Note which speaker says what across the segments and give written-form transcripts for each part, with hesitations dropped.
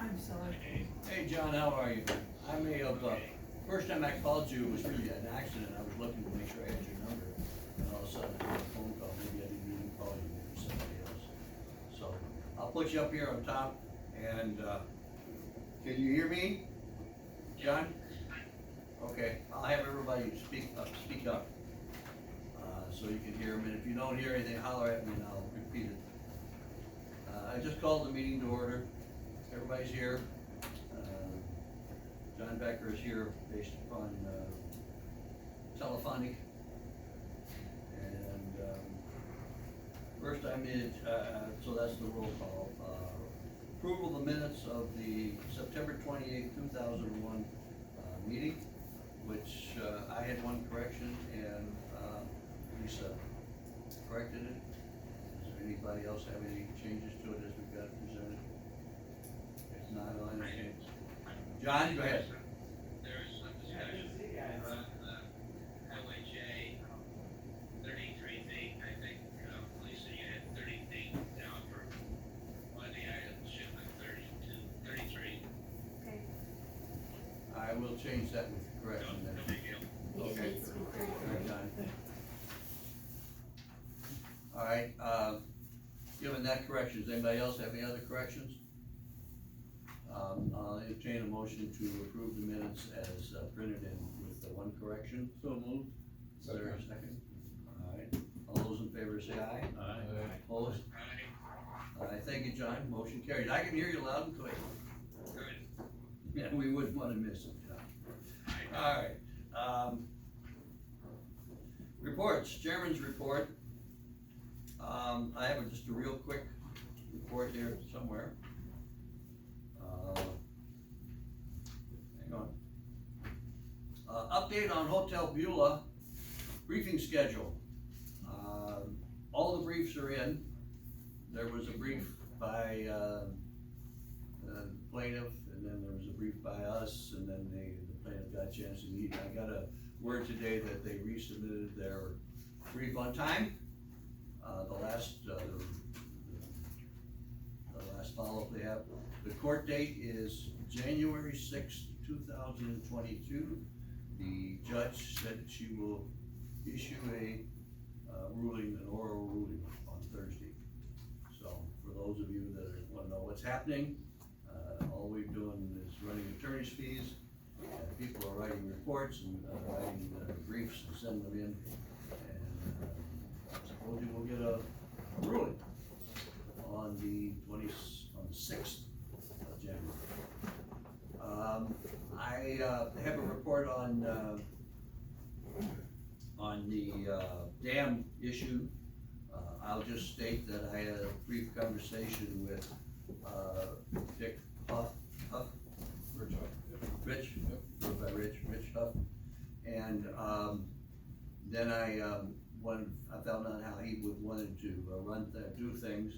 Speaker 1: I'm sorry.
Speaker 2: Hey John, how are you? I may have, first time I called you was really an accident. I was looking to make sure I had your number. And all of a sudden I got a phone call, maybe I didn't even call you, maybe somebody else. So, I'll put you up here on top and, can you hear me? John? Okay, I'll have everybody speak up. So you can hear them, and if you don't hear anything, holler at me and I'll repeat it. I just called the meeting to order. Everybody's here. John Becker is here based upon telephonic. And first I made, so that's the roll call. Approval of the minutes of the September 28th, 2001 meeting, which I had one correction and Lisa corrected it. Does anybody else have any changes to it as we've got it presented? If not, I'll entertain. John, go ahead.
Speaker 3: There's some discussion on LHA, 33 feet, I think, Lisa, you had 30 feet down for one of the items, shipment 33.
Speaker 1: Okay.
Speaker 2: I will change that with the correction
Speaker 3: No
Speaker 2: then.
Speaker 3: big deal.
Speaker 2: Okay.
Speaker 1: It needs to be
Speaker 2: Very
Speaker 1: corrected.
Speaker 2: done. All right, given that correction, does anybody else have any other corrections? I'll entertain a motion to approve the minutes as printed and with the one correction. So moved. Is there a second? All right, all those in favor say aye.
Speaker 4: Aye.
Speaker 2: Opposed? All right, thank you, John, motion carried. I can hear you loud and clear.
Speaker 3: Good.
Speaker 2: Yeah, we wouldn't want to miss it, John. All right, reports, chairman's report. I have just a real quick report here somewhere. Hang on. Update on Hotel Beulah briefing schedule. All the briefs are in. There was a brief by the plaintiff, and then there was a brief by us, and then the plaintiff got a chance to meet. I got a word today that they resubmitted their brief on time. The last follow-up they have. The court date is January 6th, 2022. The judge said that she will issue a ruling, an oral ruling on Thursday. So for those of you that want to know what's happening, all we're doing is running attorney's fees. People are writing reports and writing briefs and sending them in. Supposedly we'll get a ruling on the 6th of January. I have a report on the dam issue. I'll just state that I had a brief conversation with Dick Huff, Rich Huff, and then I found out how he wanted to do things,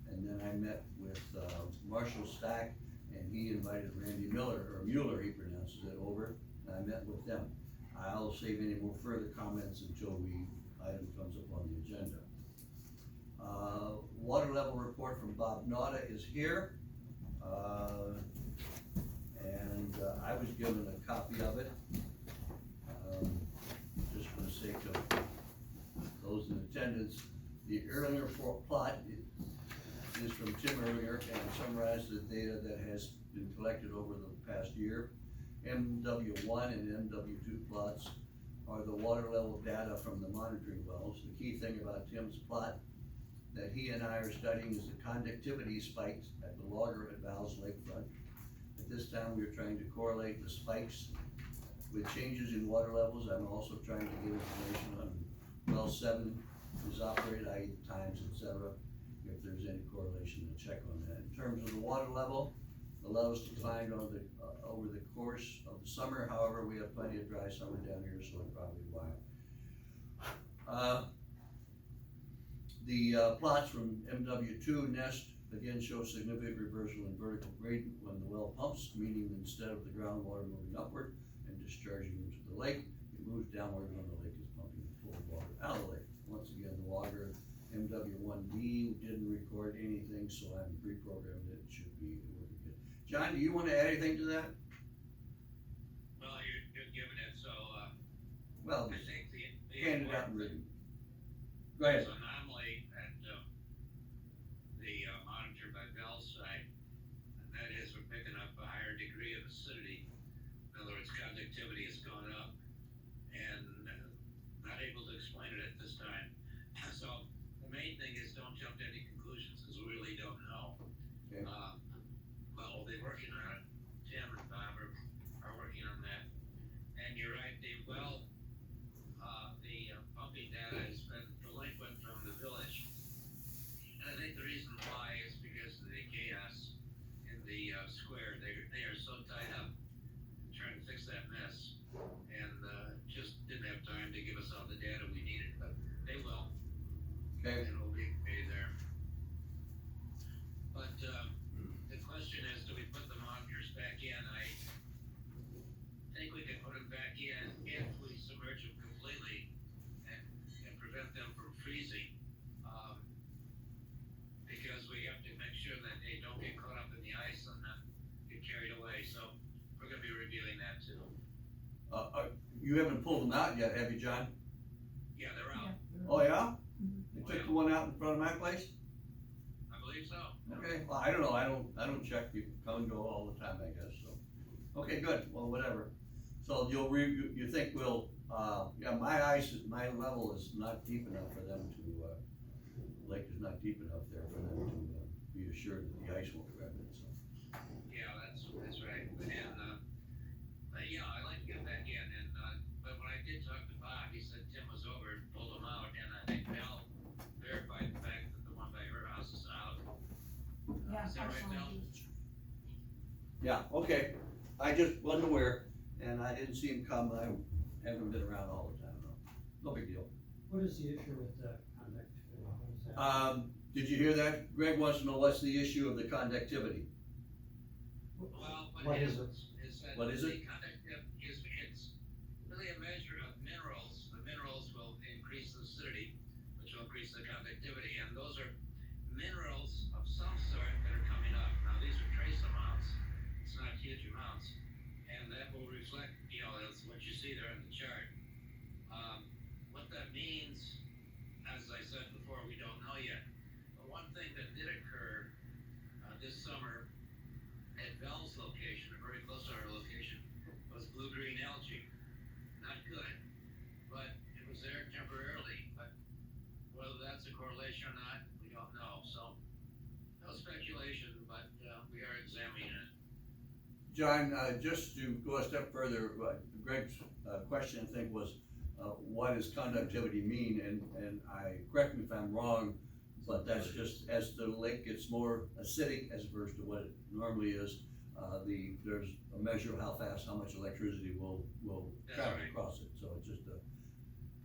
Speaker 2: and then I met with Marshall Stack, and he invited Randy Mueller, he pronounces it, over, and I met with them. I'll save any more further comments until item comes up on the agenda. Water level report from Bob Nauta is here, and I was given a copy of it, just for the sake of those in attendance. The Erlinger plot is from Tim Erlinger and summarizes the data that has been collected over the past year. MW1 and MW2 plots are the water level data from the monitoring wells. The key thing about Tim's plot that he and I are studying is the conductivity spikes at the logger at Val's lakefront. At this time, we are trying to correlate the spikes with changes in water levels. I'm also trying to get information on well 7 is operated, i.e. times, etc. If there's any correlation, to check on that. In terms of the water level, the levels declined over the course of the summer. However, we have plenty of dry summer down here, so it's probably why. The plots from MW2 Nest again show significant reversal in vertical gradient when the well pumps, meaning instead of the groundwater moving upward and discharging into the lake, it moves downward when the lake is pumping full water out of the lake. Once again, the logger MW1B didn't record anything, so I'm pre-programmed it. It should be good. John, do you wanna add anything to that?
Speaker 3: Well, you're giving it, so,
Speaker 2: Well,
Speaker 3: I
Speaker 2: just
Speaker 3: think the
Speaker 2: hand it out and read it. Go ahead.
Speaker 3: There's an anomaly at, the monitor by Bell's site, and that is we're picking up a higher degree of acidity. In other words, conductivity has gone up, and not able to explain it at this time. So, the main thing is don't jump to any conclusions, because we really don't know.
Speaker 2: Okay.
Speaker 3: But we'll be working on it. Tim and Bob are working on that. And you're right, the pumping data has been delinquent from the village. And I think the reason why is because of the chaos in the square. They are so tied up trying to fix that mess, and just didn't have time to give us all the data we needed, but they will.
Speaker 2: Okay.
Speaker 3: And we'll be there. But the question is, do we put the monitors back in? I think we can put them back in if we submerge them completely and prevent them from freezing. Because we have to make sure that they don't get caught up in the ice and get carried away. So we're gonna be reviewing that too.
Speaker 2: You haven't pulled them out yet, have you, John?
Speaker 3: Yeah, they're out.
Speaker 2: Oh, yeah? They took the one out in front of my place?
Speaker 3: I believe so.
Speaker 2: Okay, well, I don't know, I don't check, people come and go all the time, I guess, so. Okay, good, well, whatever. So you think we'll, yeah, my level is not deep enough for them to, lake is not deep enough there for them to, be assured that the ice won't grab it, so.
Speaker 3: Yeah, that's right. And, yeah, I like to get back in, and, but when I did talk to Bob, he said Tim was over and pulled them out, and I think Mel verified the fact that the one by her house is out.
Speaker 1: Yeah,
Speaker 3: Is that right, Mel?
Speaker 2: Yeah, okay, I just wasn't aware, and I didn't see him come, I haven't been around all the time, no big deal.
Speaker 4: What is the issue with the conduct? What is that?
Speaker 2: Did you hear that? Greg wants to know what's the issue of the conductivity.
Speaker 3: Well,
Speaker 4: What is it?
Speaker 3: Is that
Speaker 2: What is it?
Speaker 3: the conductive it's really a measure of minerals. The minerals will increase the acidity, which will increase the conductivity, and those are minerals of some sort that are coming up. Now, these are trace amounts, it's not huge amounts, and that will reflect, that's what you see there in the chart. What that means, as I said before, we don't know yet. But one thing that did occur this summer at Bell's location, or very close to our location, was blue-green algae. Not good, but it was there temporarily. But whether that's a correlation or not, we don't know. So, no speculation, but we are examining it.
Speaker 2: John, just to go a step further, Greg's question, I think, was what does conductivity mean? And correct me if I'm wrong, but that's just as the lake gets more acidic as opposed to what it normally is, there's a measure of how fast, how much electricity will travel
Speaker 3: right.
Speaker 2: across it. So it's just a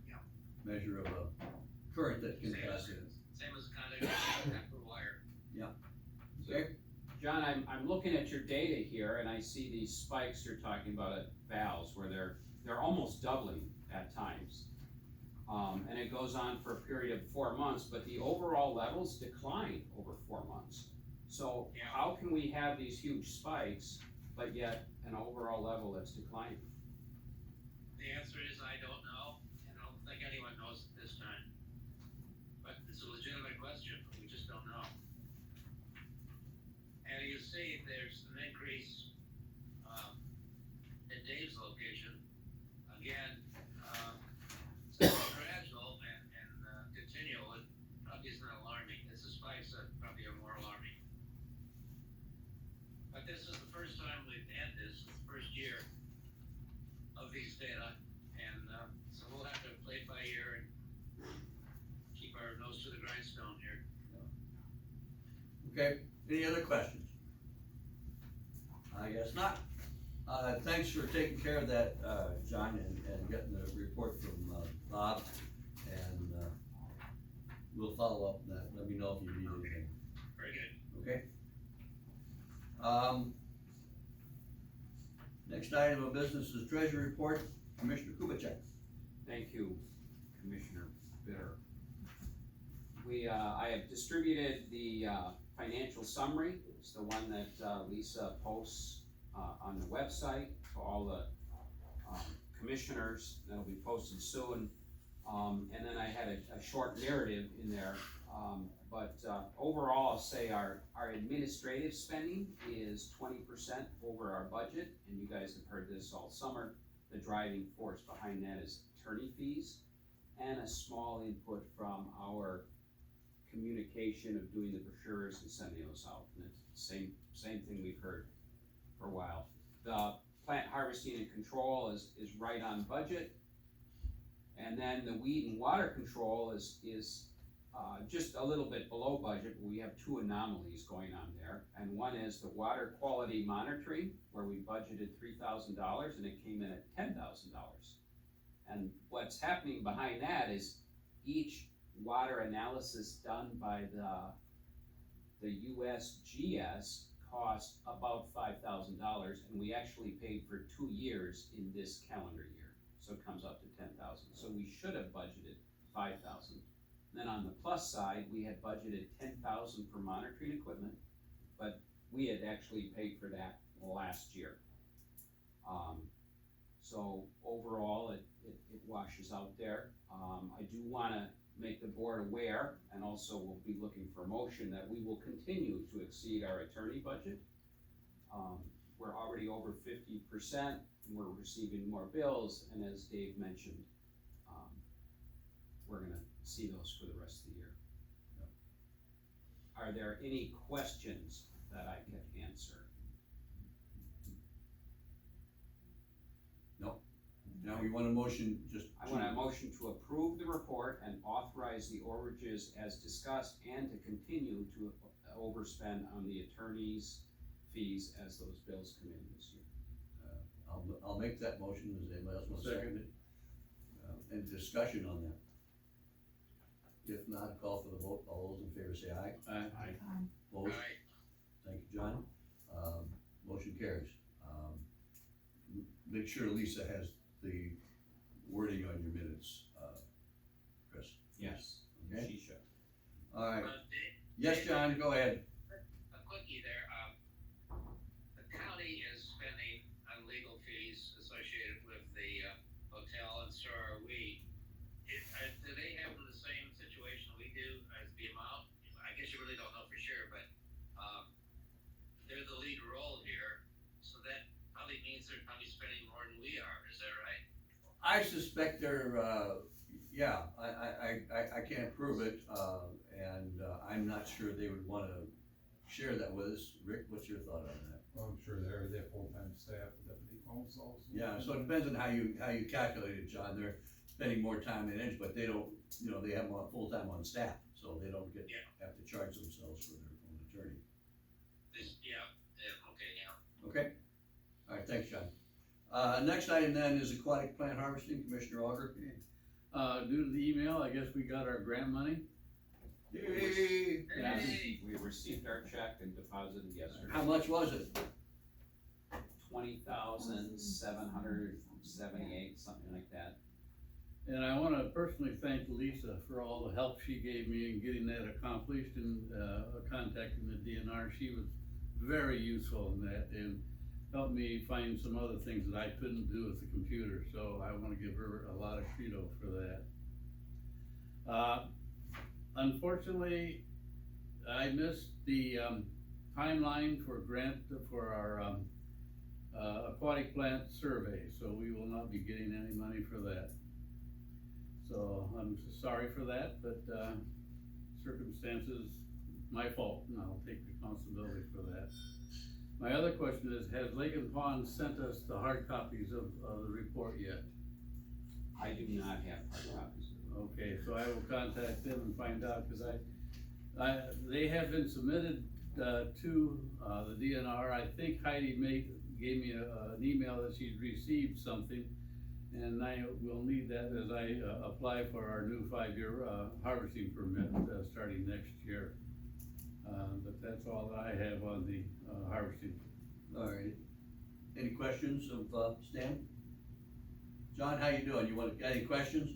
Speaker 3: Yeah.
Speaker 2: measure of a current that can pass it.
Speaker 3: Same as conductivity of wire.
Speaker 2: Okay?
Speaker 5: John, I'm looking at your data here and I see these spikes you're talking about at valves where they're almost doubling at times. And it goes on for a period of 4 months, but the overall levels decline over 4 months. So
Speaker 3: Yeah.
Speaker 5: how can we have these huge spikes, but yet an overall level that's declining?
Speaker 3: The answer is I don't know, and I don't think anyone knows at this time. But it's a legitimate question, we just don't know. And you see there's an increase at Dave's location. Again, it's gradual and continual. It probably is not alarming. It's the spikes that probably are more alarming. But this is the first time we've had this, the first year of these data, and so we'll have to play it by ear and keep our nose to the grindstone here.
Speaker 2: Okay, any other questions? I guess not. Thanks for taking care of that, John, and getting the report from Bob, and we'll follow up on that. Let me know if you need anything.
Speaker 3: Very good.
Speaker 2: Okay? Next item of business is treasury report, Commissioner Kubitschek.
Speaker 5: Thank you, Commissioner Bitter. I have distributed the, financial summary. It's the one that, Lisa posts, on the website to all the, commissioners. That'll be posted soon. And then I had a short narrative in there. But overall, I'll say our administrative spending is 20% over our budget, and you guys have heard this all summer. The driving force behind that is attorney fees, and a small input from our communication of doing the brochures and sending those out. And it's the same thing we've heard for a while. The plant harvesting and control is right on budget. And then the weed and water control is just a little bit below budget. We have two anomalies going on there. And one is the water quality monitoring, where we budgeted $3,000 and it came in at $10,000. And what's happening behind that is each water analysis done by the USGS cost about $5,000, and we actually paid for 2 years in this calendar year. So it comes up to 10,000. So we should have budgeted 5,000. Then on the plus side, we had budgeted 10,000 for monitoring equipment, but we had actually paid for that last year. So overall, it washes out there. I do wanna make the board aware, and also we'll be looking for a motion that we will continue to exceed our attorney budget. We're already over 50%, and we're receiving more bills, and as Dave mentioned, we're gonna see those for the rest of the year. Are there any questions that I can answer?
Speaker 2: Now we want a motion just.
Speaker 5: I want a motion to approve the report and authorize the overages as discussed, and to continue to overspend on the attorney's fees as those bills come in this year.
Speaker 2: I'll make that motion. Does anybody else want to second it? Any discussion on that? If not, call for the vote. All those in favor say aye.
Speaker 5: Aye.
Speaker 2: Opposed? Thank you, John. Motion carries. Make sure Lisa has the wording on your minutes, Chris.
Speaker 5: Yes,
Speaker 2: Okay?
Speaker 5: she should.
Speaker 2: All right.
Speaker 3: Dave,
Speaker 2: Yes, John, go ahead.
Speaker 3: a quickie there, the county is spending on legal fees associated with the, hotel, and so are we. Do they have the same situation we do as the amount? I guess you really don't know for sure, but, they're the lead role here, so that probably means they're probably spending more than we are, is that right?
Speaker 2: I suspect they're, yeah, I can't prove it, and I'm not sure they would wanna share that with us. Rick, what's your thought on that?
Speaker 1: Well, I'm sure they're full-time staff, deputy counsel.
Speaker 2: Yeah, so it depends on how you calculate it, John. They're spending more time in it, but they don't, they have more full-time on staff, so they don't have to charge themselves for their own attorney. Okay, all right, thanks, John. Next item then is aquatic plant harvesting, Commissioner Auger.
Speaker 6: Due to the email, I guess we got our grant money.
Speaker 2: Yay!
Speaker 5: Yes, we received our check and deposited yesterday.
Speaker 2: How much was it?
Speaker 5: 20,778, something like that.
Speaker 6: And I wanna personally thank Lisa for all the help she gave me in getting that accomplished and, contacting the DNR. She was very useful in that and helped me find some other things that I couldn't do with the computer, so I wanna give her a lot of kudos for that. Unfortunately, I missed the, timeline for grant for our, aquatic plant survey, so we will not be getting any money for that. So I'm sorry for that, but, circumstances, my fault, and I'll take responsibility for that. My other question is, has Lake and Pond sent us the hard copies of the report yet?
Speaker 5: I do not have hard copies.
Speaker 6: Okay, so I will contact them and find out, cause they have been submitted, to, the DNR. I think Heidi gave me an email that she'd received something, and I will need that as I, apply for our new 5-year, harvesting permit, starting next year. But that's all that I have on the, harvesting.
Speaker 2: All right. Any questions of Stan? John, how you doing? Got any questions?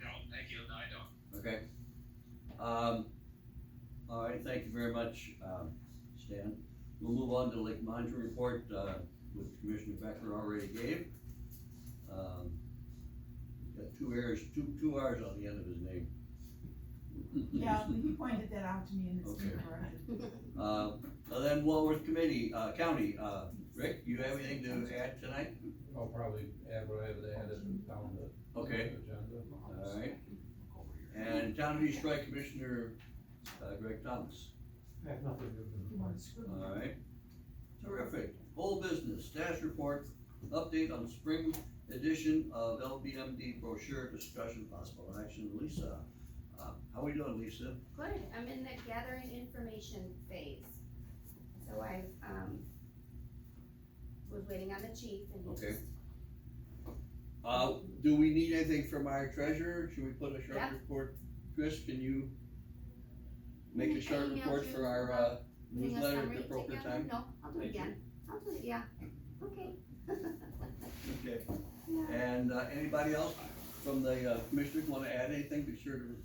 Speaker 3: No, thank you, no, I don't.
Speaker 2: Okay. All right, thank you very much, Stan. We'll move on to Lake Management Report, which Commissioner Becker already gave. Got two R's on the end of his name.
Speaker 7: Yeah, he pointed that out to me and it's
Speaker 2: Okay.
Speaker 7: incorrect.
Speaker 2: And then Walworth Committee, County, Rick, you have anything to add tonight?
Speaker 1: I'll probably add what I have added down the
Speaker 2: Okay.
Speaker 1: agenda.
Speaker 2: All right. And Town of East Troy Commissioner, Greg Thomas.
Speaker 4: I have nothing to do.
Speaker 2: All right. Terrific. Whole business, staff report, update on spring edition of LBMD brochure discussion, possible action. Lisa, how we doing, Lisa?
Speaker 8: Good, I'm in the gathering information phase. So I, was waiting on the chief and he
Speaker 2: Okay.
Speaker 8: just,
Speaker 2: Do we need anything from our treasurer? Should we put a short
Speaker 8: Yeah.
Speaker 2: report? Chris, can you make a
Speaker 8: I
Speaker 2: short
Speaker 8: emailed
Speaker 2: report
Speaker 8: you
Speaker 2: for our
Speaker 8: about putting a
Speaker 2: newsletter at
Speaker 8: summary
Speaker 2: the appropriate
Speaker 8: together.
Speaker 2: time?
Speaker 8: No, I'll do it
Speaker 5: Thank you.
Speaker 8: again. I'll do it, yeah, okay.
Speaker 2: Okay.
Speaker 8: Yeah.
Speaker 2: And, anybody else from the commissioners wanna add anything? Be sure to,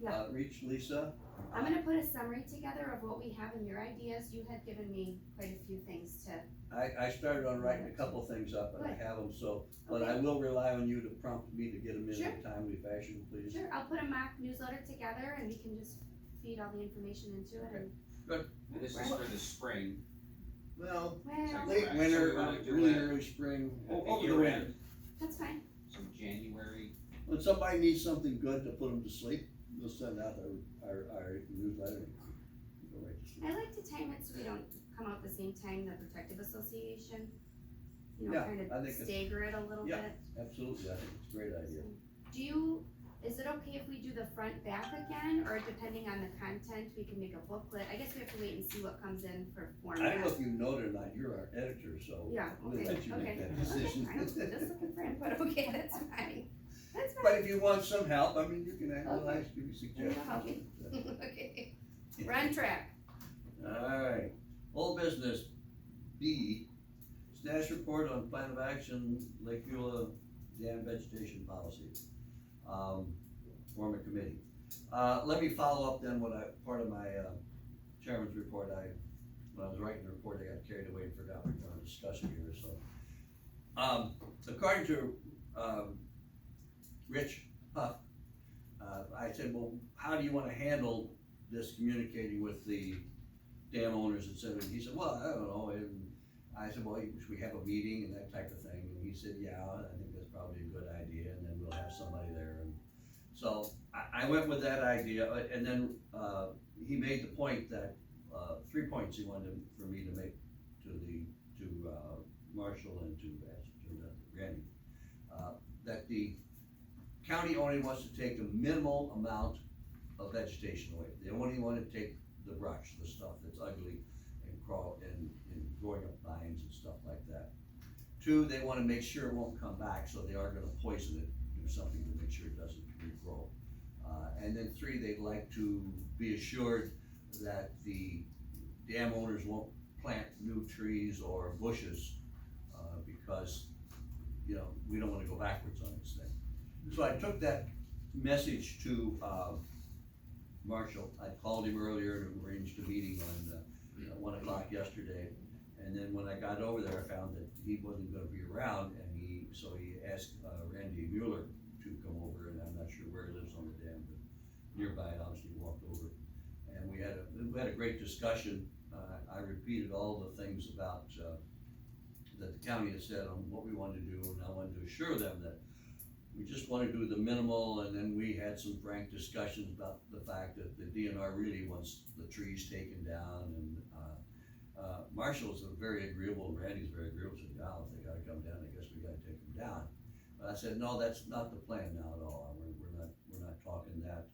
Speaker 8: Yeah.
Speaker 2: reach Lisa.
Speaker 8: I'm gonna put a summary together of what we have and your ideas. You had given me quite a few things to,
Speaker 2: I started on writing a couple things up and I
Speaker 8: Good.
Speaker 2: have them, so, but I will rely on you to prompt me to get them in
Speaker 8: Sure.
Speaker 2: a timely fashion, please.
Speaker 8: sure, I'll put a mock newsletter together and we can just feed all the information into it and,
Speaker 5: And this is for the spring.
Speaker 2: Well,
Speaker 8: well,
Speaker 2: late
Speaker 5: Right, so
Speaker 2: winter,
Speaker 5: we wanna do
Speaker 2: really
Speaker 5: it
Speaker 2: early spring,
Speaker 5: at the
Speaker 2: over the
Speaker 5: year
Speaker 2: winter.
Speaker 5: end.
Speaker 8: that's fine.
Speaker 5: So January,
Speaker 2: When somebody needs something good to put them to sleep, we'll send out our newsletter. Go right to sleep.
Speaker 8: I like to time it so we don't come out the same time the Protective Association. You know,
Speaker 2: Yeah,
Speaker 8: kind
Speaker 2: I
Speaker 8: of
Speaker 2: think it's-
Speaker 8: stagger it a little
Speaker 2: Yeah.
Speaker 8: bit.
Speaker 2: Absolutely, I think it's a great idea.
Speaker 8: Do you, is it okay if we do the front back again, or depending on the content, we can make a booklet? I guess we have to wait and see what comes in for
Speaker 2: I don't
Speaker 8: format.
Speaker 2: know if you noted or not, you're our editor, so
Speaker 8: Yeah,
Speaker 2: we'll
Speaker 8: okay,
Speaker 2: let you make
Speaker 8: okay.
Speaker 2: that
Speaker 8: Okay,
Speaker 2: decision.
Speaker 8: I'm just looking for input, okay, that's fine. That's
Speaker 2: But
Speaker 8: fine.
Speaker 2: if you want some help, I mean, you can, we'll
Speaker 8: Okay.
Speaker 2: ask, give you
Speaker 8: I'll
Speaker 2: suggestions.
Speaker 8: Okay, we're on track.
Speaker 2: Alright, old business, B, status report on plan of action, Lake Beulah dam vegetation policy. Form a committee. Let me follow up then part of my, chairman's report, when I was writing the report, I got carried away and forgot we were gonna discuss it here, so. According to, Rich Huff, I said, well, how do you wanna handle this communicating with the dam owners, et cetera? And he said, well, I don't know, and I said, well, should we have a meeting and that type of thing? And he said, yeah, I think that's probably a good idea, and then we'll have somebody there. And so I went with that idea, and then, he made the point that, 3 points he wanted for me to make to Marshall and to Randy. That the county only wants to take a minimal amount of vegetation away. They only wanna take the brush, the stuff that's ugly and crawl and growing up vines and stuff like that. 2, they wanna make sure it won't come back, so they are gonna poison it, do something to make sure it doesn't regrow. And then 3, they'd like to be assured that the dam owners won't plant new trees or bushes, because, you know, we don't wanna go backwards on this thing. So I took that message to, Marshall. I called him earlier and arranged a meeting on, 1 o'clock yesterday. And then when I got over there, I found that he wasn't gonna be around, and so he asked, Randy Mueller to come over, and I'm not sure where he lives on the dam, but nearby, obviously walked over. And we had a great discussion. I repeated all the things about, that the county had said on what we wanted to do, and I wanted to assure them that we just wanna do the minimal, and then we had some frank discussions about the fact that the DNR really wants the trees taken down, and, Marshall's very agreeable, and Randy's very agreeable, said, yeah, if they gotta come down, I guess we gotta take them down. But I said, no, that's not the plan now at all, we're not talking that,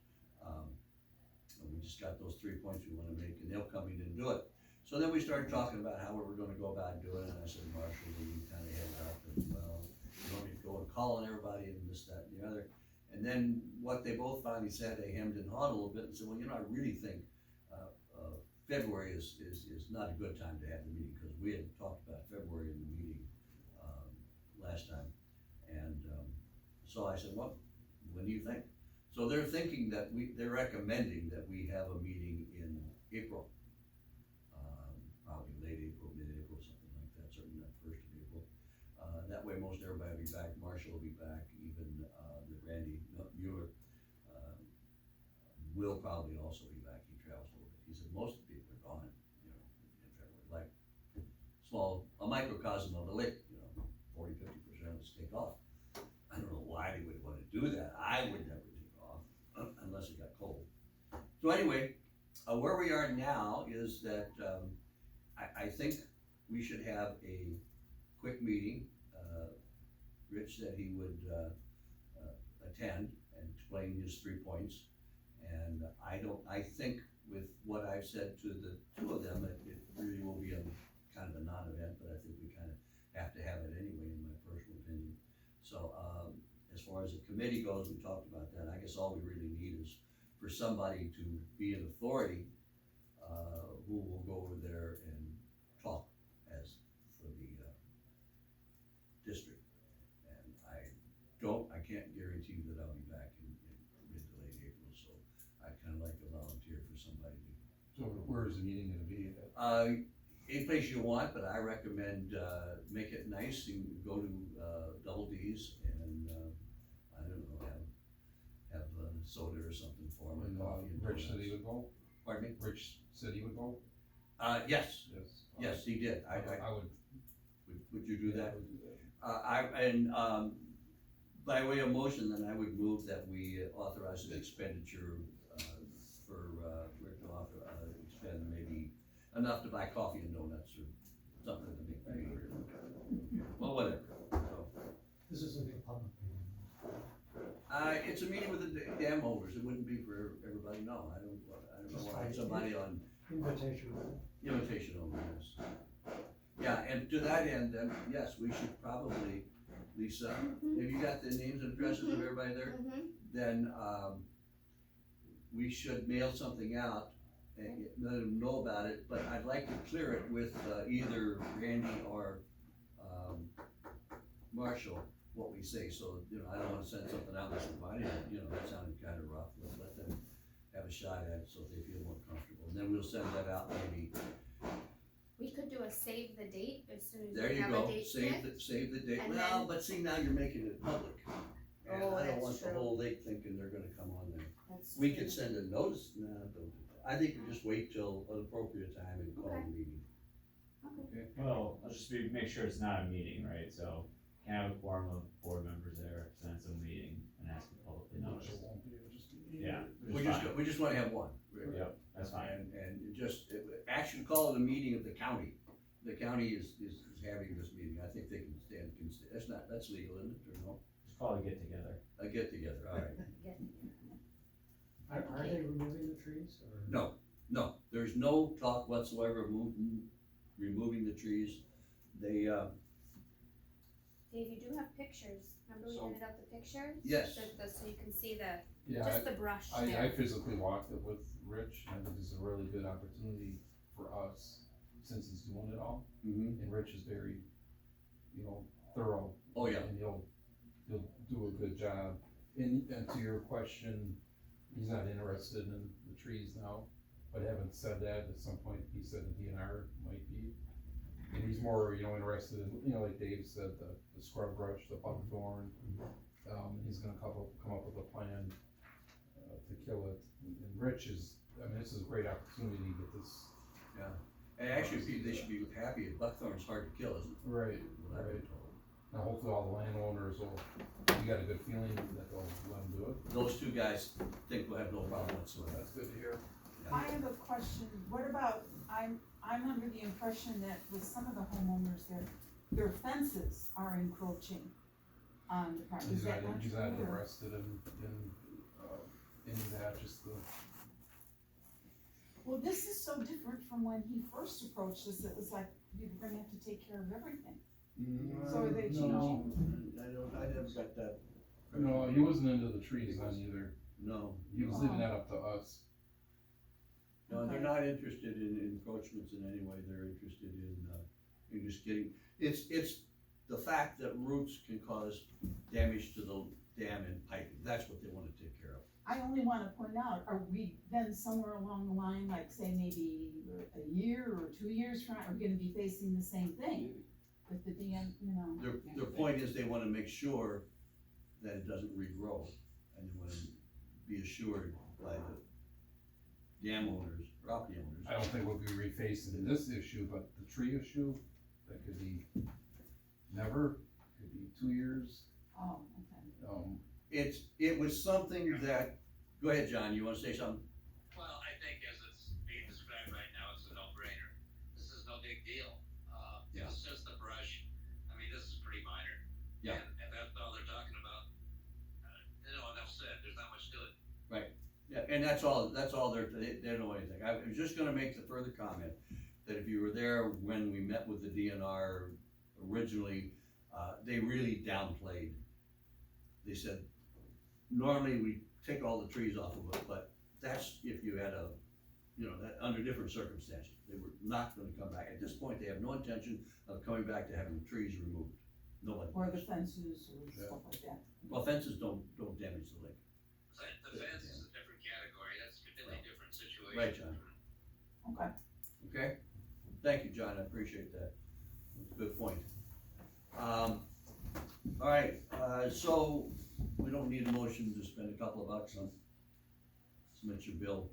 Speaker 2: we just got those 3 points we wanna make, and they'll come in and do it. So then we started talking about how we were gonna go about doing it, and I said, Marshall, we kinda heads up, and, well, you want me to go and call on everybody and this, that, and the other. And then what they both finally said, they hemmed and hawed a little bit and said, well, I really think, February is not a good time to have the meeting, because we had talked about February in the meeting, last time. And, so I said, well, when do you think? So they're thinking that they're recommending that we have a meeting in April. Probably late April, mid-April, something like that, certainly not first of April. That way most everybody will be back, Marshall will be back, even, the Randy Mueller, will probably also be back, he travels a little bit. He said most of the people are gone, you know, in February, like a microcosm of the lake, you know, 40–50% of us take off. I don't know why they would wanna do that, I would never take off, unless it got cold. So anyway, where we are now is that, I think we should have a quick meeting. Rich said he would, attend and explain his 3 points. And I think with what I've said to the two of them, it really will be a kind of a non-event, but I think we kind of have to have it anyway, in my personal opinion. So, as far as the committee goes, we talked about that. I guess all we really need is for somebody to be an authority, who will go over there and talk as for the, district. And I can't guarantee that I'll be back in mid to late April, so I'd kinda like to volunteer for somebody to.
Speaker 1: So where's the meeting gonna be at?
Speaker 2: Any place you want, but I recommend, make it nice, and go to, Double D's and, I don't know, have a soda or something for them, and coffee and
Speaker 1: Rich said
Speaker 2: donuts.
Speaker 1: he would go?
Speaker 2: Pardon me?
Speaker 1: Rich said he would go?
Speaker 2: Yes,
Speaker 1: Yes.
Speaker 2: yes, he did.
Speaker 1: I would.
Speaker 2: Would you do
Speaker 1: I
Speaker 2: that?
Speaker 1: would do that.
Speaker 2: By way of motion, then I would move that we authorize an expenditure, for Rick to expend maybe enough to buy coffee and donuts or something to make the meeting. Well, whatever, so.
Speaker 4: This isn't a public meeting.
Speaker 2: It's a meeting with the dam holders, it wouldn't be for everybody, no, I don't know
Speaker 4: Just
Speaker 2: why
Speaker 4: fine.
Speaker 2: somebody on
Speaker 4: Invitation.
Speaker 2: invitation only, yes. Yeah, and to that end, then, yes, we should probably, Lisa, have you got the names and addresses of everybody there? Then, we should mail something out and let them know about it, but I'd like to clear it with, either Randy or, Marshall, what we say, so, you know, I don't wanna send something out that's inviting, you know, that sounded kinda rough, let's let them have a shot at it so they feel more comfortable, and then we'll send that out maybe.
Speaker 8: We could do a save the date as soon as
Speaker 2: There
Speaker 8: we
Speaker 2: you
Speaker 8: have
Speaker 2: go,
Speaker 8: a date picked.
Speaker 2: save the date,
Speaker 8: And
Speaker 2: well,
Speaker 8: then-
Speaker 2: but see, now you're making it public. And
Speaker 8: Oh,
Speaker 2: I don't
Speaker 8: that's
Speaker 2: want the
Speaker 8: true.
Speaker 2: whole lake thinking they're gonna come on there.
Speaker 8: That's
Speaker 2: We
Speaker 8: true.
Speaker 2: could send a notice, no, don't do that. I think we just wait till an appropriate time and call the
Speaker 8: Okay.
Speaker 2: meeting.
Speaker 8: Okay.
Speaker 9: Well, I'll just make sure it's not a meeting, right, so can have a quorum of board members there, send some meeting and ask the public to notice.
Speaker 1: It won't be, it'll just be.
Speaker 9: Yeah,
Speaker 2: We just wanna have one. really.
Speaker 9: Yep, that's fine.
Speaker 2: And just, actually call it a meeting of the county. The county is having this meeting, I think they can stand, that's legal, isn't it, or no?
Speaker 9: Just call it a get together.
Speaker 2: A get together, all right.
Speaker 4: Are they removing the trees or?
Speaker 2: No, there's no talk whatsoever of removing the trees. They,
Speaker 8: Dave, you do have pictures, remember we
Speaker 1: So-
Speaker 8: handed out the pictures?
Speaker 2: Yes.
Speaker 8: So you can see the,
Speaker 1: Yeah,
Speaker 8: just the brush
Speaker 1: I
Speaker 8: there.
Speaker 1: physically walked it with Rich, and I think this is a really good opportunity for us, since he's doing it all, and Rich is very, thorough.
Speaker 2: Oh, yeah.
Speaker 1: And he'll do a good job. And to your question, he's not interested in the trees now, but having said that, at some point, he said the DNR might be. And he's more, interested in, like Dave said, the scrub brush, the buckthorn. He's gonna come up with a plan, to kill it. And Rich this is a great opportunity to get this.
Speaker 2: Yeah, and actually, they should be happy, buckthorn's hard to kill, isn't it?
Speaker 1: Right,
Speaker 2: What I've been
Speaker 1: right.
Speaker 2: told.
Speaker 1: Now hopefully all the landowners you got a good feeling that they'll let them do it.
Speaker 2: Those two guys think we'll have no problem whatsoever.
Speaker 1: That's good to hear.
Speaker 7: I have a question, what about, I'm under the impression that with some of the homeowners, their fences are encroaching on the property, is that not
Speaker 1: He's
Speaker 7: true?
Speaker 1: not
Speaker 7: or-
Speaker 1: interested in that, just the.
Speaker 7: Well, this is so different from when he first approached us, it was like, you were gonna have to take care of everything. So are they
Speaker 1: No.
Speaker 7: changing?
Speaker 2: I never got that.
Speaker 1: No, he wasn't into the trees then either.
Speaker 2: No,
Speaker 1: He was leaving that up to us.
Speaker 2: no, they're
Speaker 7: Okay.
Speaker 2: not interested in encroachments in any way, they're interested in just getting, it's the fact that roots can cause damage to the dam and piping, that's what they wanna take care of.
Speaker 7: I only wanna point out, are we then somewhere along the line, like say maybe a year or 2 years from now, are we gonna be facing the same thing? With the DM, you know?
Speaker 2: Their point is they wanna make sure that it doesn't regrow, and they wanna be assured by the dam owners, property owners.
Speaker 1: I don't think we'll be refacing this issue, but the tree issue, that could be never, could be 2 years.
Speaker 7: Oh, okay.
Speaker 2: It was something that, go ahead, John, you wanna say something?
Speaker 3: Well, I think as it's being described right now, it's a no-brainer. This is no big deal.
Speaker 2: Yeah.
Speaker 3: It's just the brush. I mean, this is pretty minor.
Speaker 2: Yeah.
Speaker 3: And that's all they're talking about. Enough said, there's not much to it.
Speaker 2: Yeah, and that's all they don't know anything. I was just gonna make the further comment that if you were there when we met with the DNR originally, they really downplayed. They said, normally we take all the trees off of it, but that's if you had that under different circumstances. They were not gonna come back. At this point, they have no intention of coming back to having the trees removed. Nobody.
Speaker 7: Or the fences or stuff like that.
Speaker 2: Well, fences don't damage the lake.
Speaker 3: The fence is a different category. That's a completely different situation.
Speaker 2: Right, John.
Speaker 7: Okay.
Speaker 2: Okay? Thank you, John, I appreciate that. That's a good point. All right, so we don't need a motion to spend a couple of bucks on submit your bill.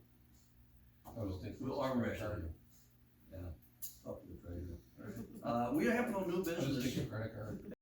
Speaker 1: I'll just take.
Speaker 2: We'll arm wrestle you. Yeah, up to the treasurer. We have no new
Speaker 1: I'll just
Speaker 2: business.
Speaker 1: take your credit card.